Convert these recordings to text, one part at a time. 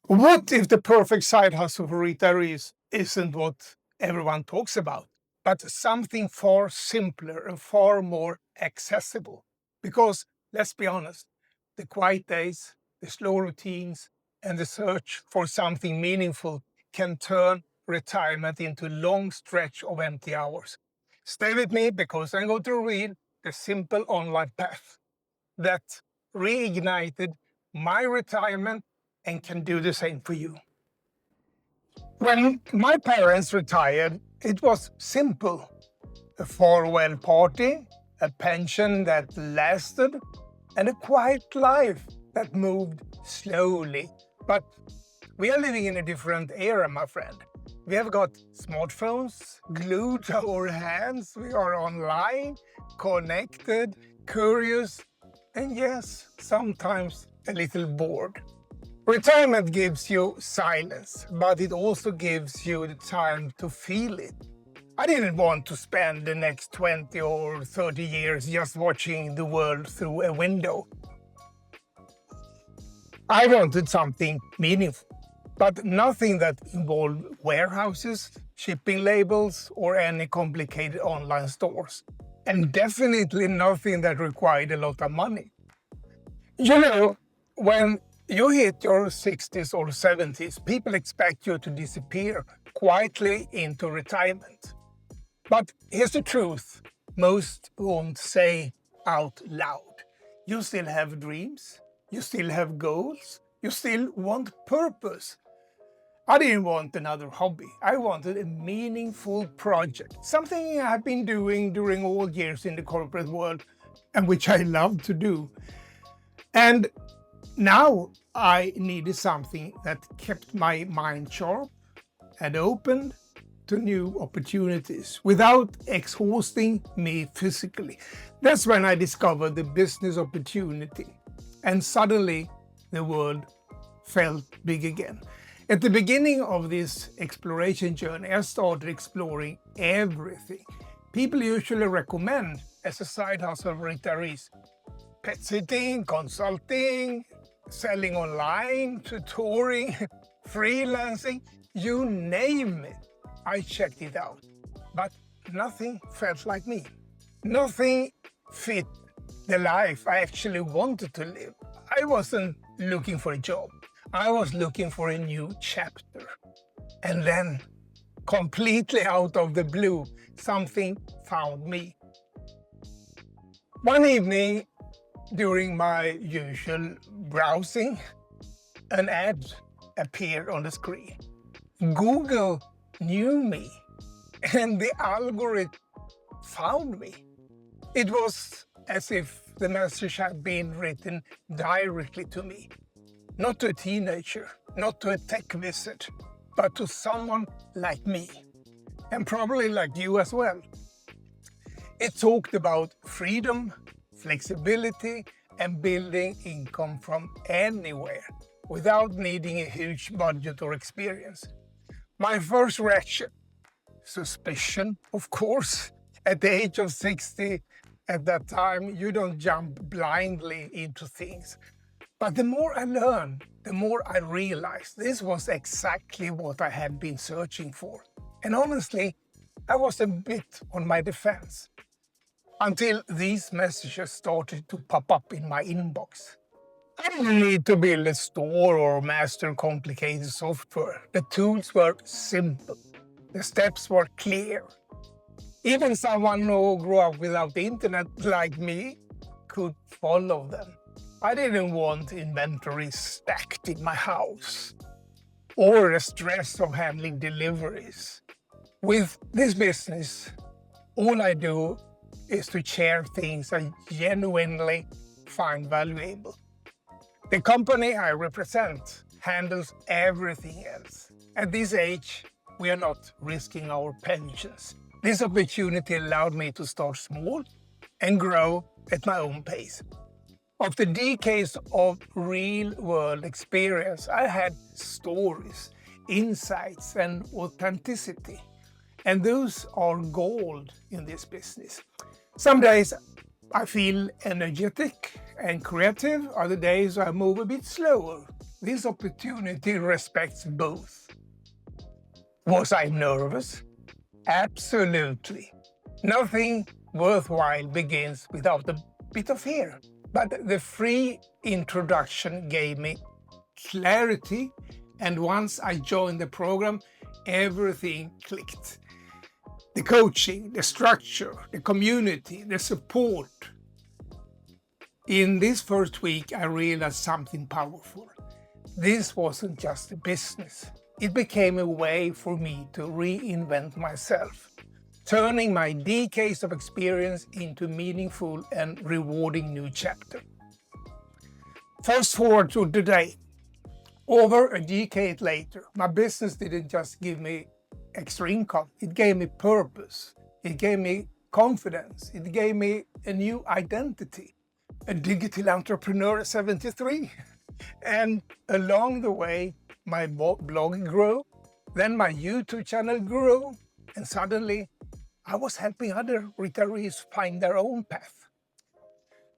What if the perfect side hustle for retirees isn't what everyone talks about, but something far simpler and far more accessible? Because let's be honest, the quiet days, the slow routines, and the search for something meaningful can turn retirement into a long stretch of empty hours. Stay with me because I'm going to read the simple online path that reignited my retirement and can do the same for you. When my parents retired, it was simple: a farewell party, a pension that lasted, and a quiet life that moved slowly. But we are living in a different era, my friend. We have got smartphones glued to our hands, we are online, connected, curious, and yes, sometimes a little bored. Retirement gives you silence, but it also gives you the time to feel it. I didn't want to spend the next 20 or 30 years just watching the world through a window. I wanted something meaningful, but nothing that involved warehouses, shipping labels, or any complicated online stores. And definitely nothing that required a lot of money. You know, when you hit your 60s or 70s, people expect you to disappear quietly into retirement. But here's the truth: most won't say out loud. You still have dreams, you still have goals, you still want purpose. I didn't want another hobby. I wanted a meaningful project, something I've been doing during all years in the corporate world and which I love to do. And now I needed something that kept my mind sharp and open to new opportunities without exhausting me physically. That's when I discovered the business opportunity, and suddenly the world felt big again. At the beginning of this exploration journey, I started exploring everything people usually recommend as a side hustle for retirees: pet sitting, consulting, selling online, tutoring, freelancing, you name it. I checked it out, but nothing felt like me. Nothing fit the life I actually wanted to live. I wasn't looking for a job. I was looking for a new chapter. And then, completely out of the blue, something found me. One evening, during my usual browsing, an ad appeared on the screen. Google knew me, and the algorithm found me. It was as if the message had been written directly to me. Not to a teenager, not to a tech wizard, but to someone like me, and probably like you as well. It talked about freedom, flexibility, and building income from anywhere without needing a huge budget or experience. My first reaction: suspicion, of course. At the age of 60, at that time, you don't jump blindly into things. But the more I learned, the more I realized this was exactly what I had been searching for. And honestly, I was a bit on my defense until these messages started to pop up in my inbox. I didn't need to build a store or master complicated software. The tools were simple. The steps were clear. Even someone who grew up without the internet like me could follow them. I didn't want inventory stacked in my house or the stress of handling deliveries. With this business, all I do is to share things I genuinely find valuable. The company I represent handles everything else. At this age, we are not risking our pensions. This opportunity allowed me to start small and grow at my own pace. After decades of real-world experience, I had stories, insights, and authenticity. And those are gold in this business. Some days I feel energetic and creative. Other days I move a bit slower, this opportunity respects both. Was I nervous? Absolutely. Nothing worthwhile begins without a bit of fear. But the free introduction gave me clarity, and once I joined the program, everything clicked. The coaching, the structure, the community, the support. In this first week, I realized something powerful. This wasn't just a business. It became a way for me to reinvent myself, turning my decades of experience into meaningful and rewarding new chapter. Fast forward to today. Over a decade later, my business didn't just give me extra income. It gave me purpose. It gave me confidence. It gave me a new identity. A digital entrepreneur at 73. And along the way, my blog grew, then my YouTube channel grew, and suddenly I was helping other retirees find their own path.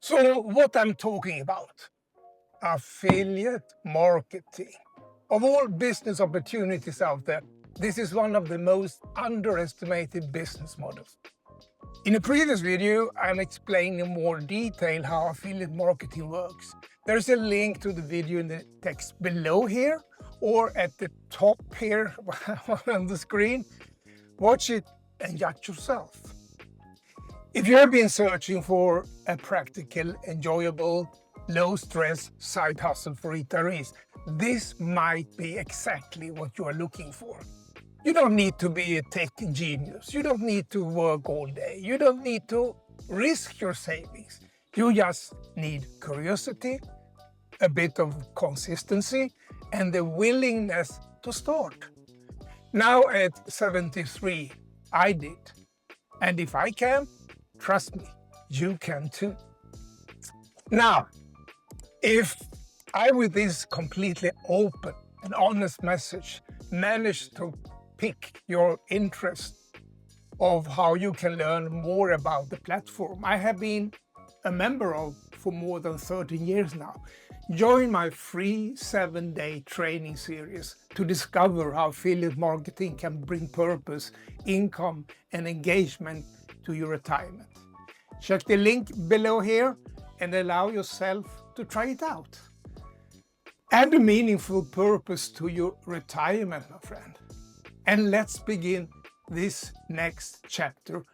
So what I'm talking about? Affiliate marketing. Of all business opportunities out there, this is one of the most underestimated business models. In a previous video, I'm explaining in more detail how affiliate marketing works. There's a link to the video in the text below here or at the top here on the screen. Watch it and judge yourself. If you have been searching for a practical, enjoyable, low-stress side hustle for retirees, this might be exactly what you are looking for. You don't need to be a tech genius. You don't need to work all day. You don't need to risk your savings. You just need curiosity, a bit of consistency, and the willingness to start. Now at 73, I did. And if I can, trust me, you can too. Now, if I, with this completely open and honest message, managed to pick your interest of how you can learn more about the platform I have been a member of for more than 13 years now, join my free 7-day training series to discover how affiliate marketing can bring purpose, income, and engagement to your retirement. Check the link below here and allow yourself to try it out. Add a meaningful purpose to your retirement, my friend. And let's begin this next chapter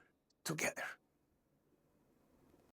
together.